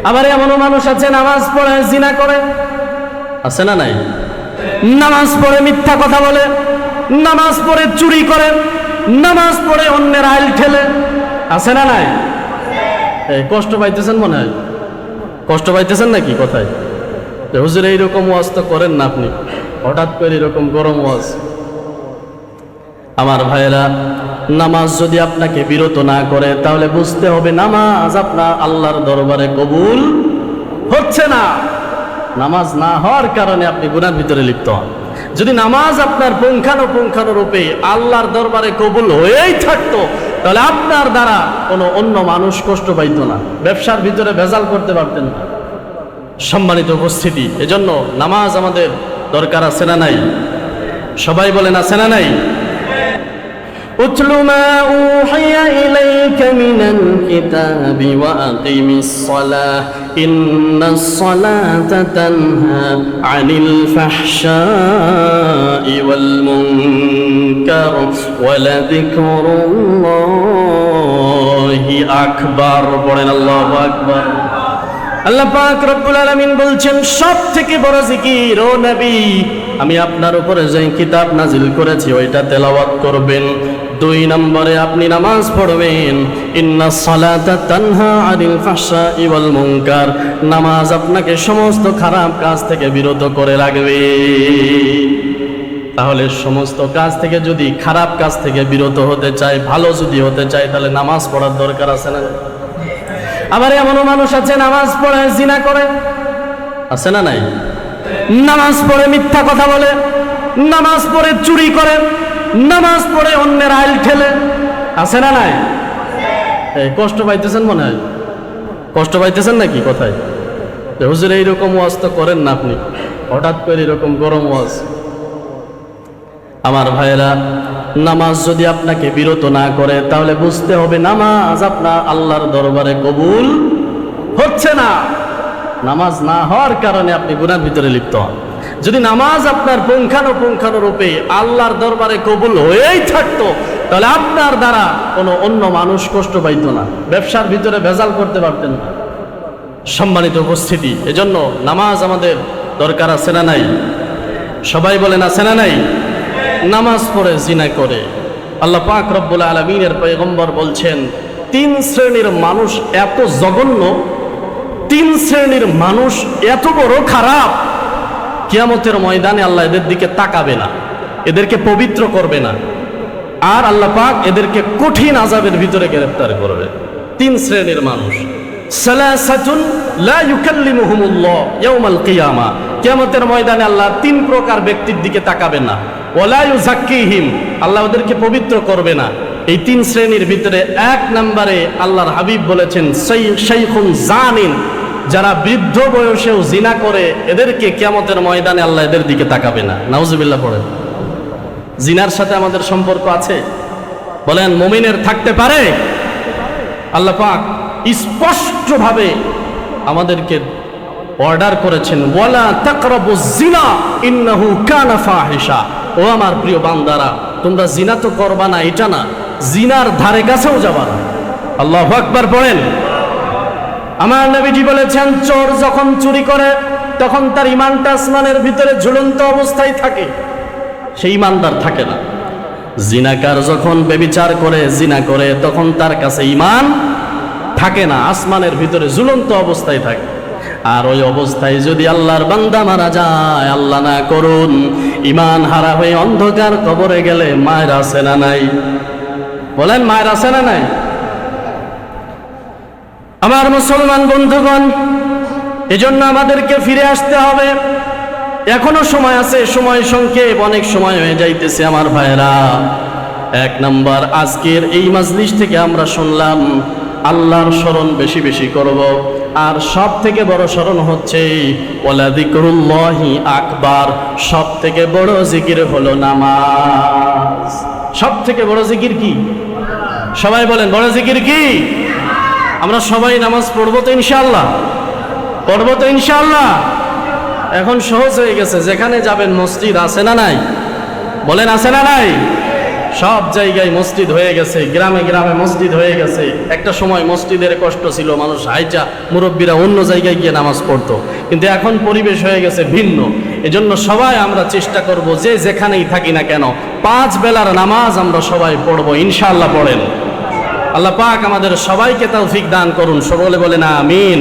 আবার এমনও মানুষ আছে নামাজ পড়ে জিনা করে, আছে না নাই? নামাজ পড়ে মিথ্যা কথা বলে, নামাজ পড়ে চুরি করে, নামাজ পড়ে অন্যের আইল ঠেলে, আছে না নাই? কষ্ট পাইতেছেন মনে হয়, কষ্ট পাইতেছেন নাকি কথায়? হুজুর এইরকম ওয়াজ তো করেন না আপনি, হঠাৎ করে এরকম গরম ওয়াজ। আমার ভাইয়েরা, নামাজ যদি আপনাকে বিরত না করে তাহলে বুঝতে হবে নামাজ আপনার আল্লাহর দরবারে কবুল হচ্ছে না। নামাজ না হওয়ার কারণে আপনি গুনার ভিতরে লিপ্ত হন। যদি নামাজ আপনার পুঙ্খানুপুঙ্খানুরূপে আল্লাহর দরবারে কবুল হয়েই থাকতো তাহলে আপনার দ্বারা কোনো অন্য মানুষ কষ্ট পাইত না, ব্যবসার ভিতরে ভেজাল করতে পারতেন না। সম্মানিত উপস্থিতি, এজন্য নামাজ আমাদের দরকার আছে না নাই? সবাই বলেন আছে না নাই? উতলু মা উহিয়া ইলাইকা মিনাল কিতাবি ওয়া আকিমিস সালাহ ইন্নাস সালাতা তানহা আনিল ফাহশাই ওয়াল মুনকার ওয়া লাযিকরুল্লাহি আকবার। পড়েন আল্লাহু আকবার। আল্লাহ পাক রব্বুল আলামিন বলছেন, সব থেকে বড় জিকির ও নবী, আমি আপনার উপরে যে কিতাব নাজিল করেছি ওইটা তেলাওয়াত করবেন। 2 নম্বরে আপনি নামাজ পড়বেন। ইন্নাস সালাতা তানহা আনিল ফাহশাই ওয়াল মুনকার, নামাজ আপনাকে সমস্ত খারাপ কাজ থেকে বিরত করে রাখবে। তাহলে সমস্ত কাজ থেকে যদি খারাপ কাজ থেকে বিরত হতে চাই, ভালো যদি হতে চাই, তাহলে নামাজ পড়ার দরকার আছে না? আবার এমনও মানুষ আছে নামাজ পড়ে জিনা করে, আছে না নাই? নামাজ পড়ে মিথ্যা কথা বলে, নামাজ পড়ে চুরি করে, নামাজ পড়ে অন্যের আইল ঠেলে, আছে না নাই? কষ্ট পাইতেছেন মনে হয়, কষ্ট পাইতেছেন নাকি কথায়? হুজুর এইরকম ওয়াজ তো করেন না আপনি, হঠাৎ করে এরকম গরম ওয়াজ। আমার ভাইয়েরা, নামাজ যদি আপনাকে বিরত না করে তাহলে বুঝতে হবে নামাজ আপনার আল্লাহর দরবারে কবুল হচ্ছে না। নামাজ না হওয়ার কারণে আপনি গুনার ভিতরে লিপ্ত হন। যদি নামাজ আপনার পুঙ্খানুপুঙ্খানুরূপে আল্লাহর দরবারে কবুল হয়েই থাকতো তাহলে আপনার দ্বারা কোনো অন্য মানুষ কষ্ট পাইত না, ব্যবসার ভিতরে ভেজাল করতে পারতেন না। সম্মানিত উপস্থিতি, এজন্য নামাজ আমাদের দরকার আছে না নাই? সবাই বলেন আছে না নাই? নামাজ পড়ে জিনা করে, আল্লাহ পাক রব্বুল আলামিনের পয়গম্বর বলছেন 3 শ্রেণীর মানুষ এত জঘন্য, 3 শ্রেণীর মানুষ এত বড় খারাপ, কিয়ামতের ময়দানে আল্লাহ এদের দিকে তাকাবে না, এদেরকে পবিত্র করবে না, আর আল্লাহ পাক এদেরকে কঠিন আযাবের ভিতরে গ্রেফতার করবে। 3 শ্রেণীর মানুষ। সালাসাতুন লা ইউকাল্লিমুহুমুল্লাহ ইয়াউমাল কিয়ামা, কিয়ামতের ময়দানে আল্লাহ 3 প্রকার ব্যক্তির দিকে তাকাবেন না। ওয়ালা ইউযাক্কিহিম, আল্লাহ ওদেরকে পবিত্র করবে না। এই 3 শ্রেণীর ভিতরে 1 নম্বরে আল্লাহর হাবিব বলেছেন শাইখুন জানিন, যারা বৃদ্ধ বয়সেও জিনা করে, এদেরকে কিয়ামতের ময়দানে আল্লাহ এদের দিকে তাকাবে না। নাউজুবিল্লাহ পড়েন। জিনার সাথে আমাদের সম্পর্ক আছে? বলেন মুমিনের থাকতে পারে? আল্লাহ পাক স্পষ্টভাবে আমাদেরকে অর্ডার করেছেন, ওয়ালা তাকরাবুজ জিনা ইন্নাহু কানা ফাহিশা। ও আমার প্রিয় বান্দারা, তোমরা জিনা তো করবা না এটা না, জিনার ধারে কাছেও যাবা না। আল্লাহু আকবার পড়েন। আমার নবীজি বলেছেন, চোর যখন চুরি করে তখন তার ঈমানটা আসমানের ভিতরে ঝুলন্ত অবস্থায় থাকে, সেই ঈমানদার থাকে না। জিনাকার যখন ব্যভিচার করে, জিনা করে, তখন তার কাছে ঈমান থাকে না, আসমানের ভিতরে ঝুলন্ত অবস্থায় থাকে। আর ওই অবস্থায় যদি আল্লাহর বান্দা মারা যায়, আল্লাহ না করুন, ঈমান হারা হয়ে অন্ধকার কবরে গেলে মায়ের আছে না নাই? বলেন মায়ের আছে না নাই? আমার মুসলমান বন্ধুগণ, এজন্য আমাদেরকে ফিরে আসতে হবে। এখনো সময় আছে, সময় সংক্ষেপ, অনেক সময় হয়ে যাইতেছে। আমার ভাইয়েরা, 1 নম্বর, আজকের এই মাজলিস থেকে আমরা শুনলাম আল্লাহর স্মরণ বেশি বেশি করব। আর সব থেকে বড় স্মরণ হচ্ছে ওয়ালা যিকরুল্লাহি আকবার, সব থেকে বড় জিকির হলো নামাজ। সব থেকে বড় জিকির কি? সবাই বলেন, বড় জিকির কি? আমরা সবাই নামাজ পড়বো তো ইনশাআল্লাহ? পড়বো তো ইনশাআল্লাহ? এখন সহজ হয়ে গেছে, যেখানে যাবেন মসজিদ আছে না নাই? বলেন আছে না নাই? সব জায়গায় মসজিদ হয়ে গেছে, গ্রামে গ্রামে মসজিদ হয়ে গেছে। একটা সময় মসজিদের কষ্ট ছিল, মানুষ হাইজা মুরব্বীরা অন্য জায়গায় গিয়ে নামাজ পড়তো, কিন্তু এখন পরিবেশ হয়ে গেছে ভিন্ন। এজন্য সবাই আমরা চেষ্টা করব যে যেখানেই থাকি না কেন 5 বেলার নামাজ আমরা সবাই পড়বো, ইনশাআল্লাহ। পড়েন। আল্লাহ পাক আমাদের সবাইকে তৌফিক দান করুন, সকলে বলেন আমিন।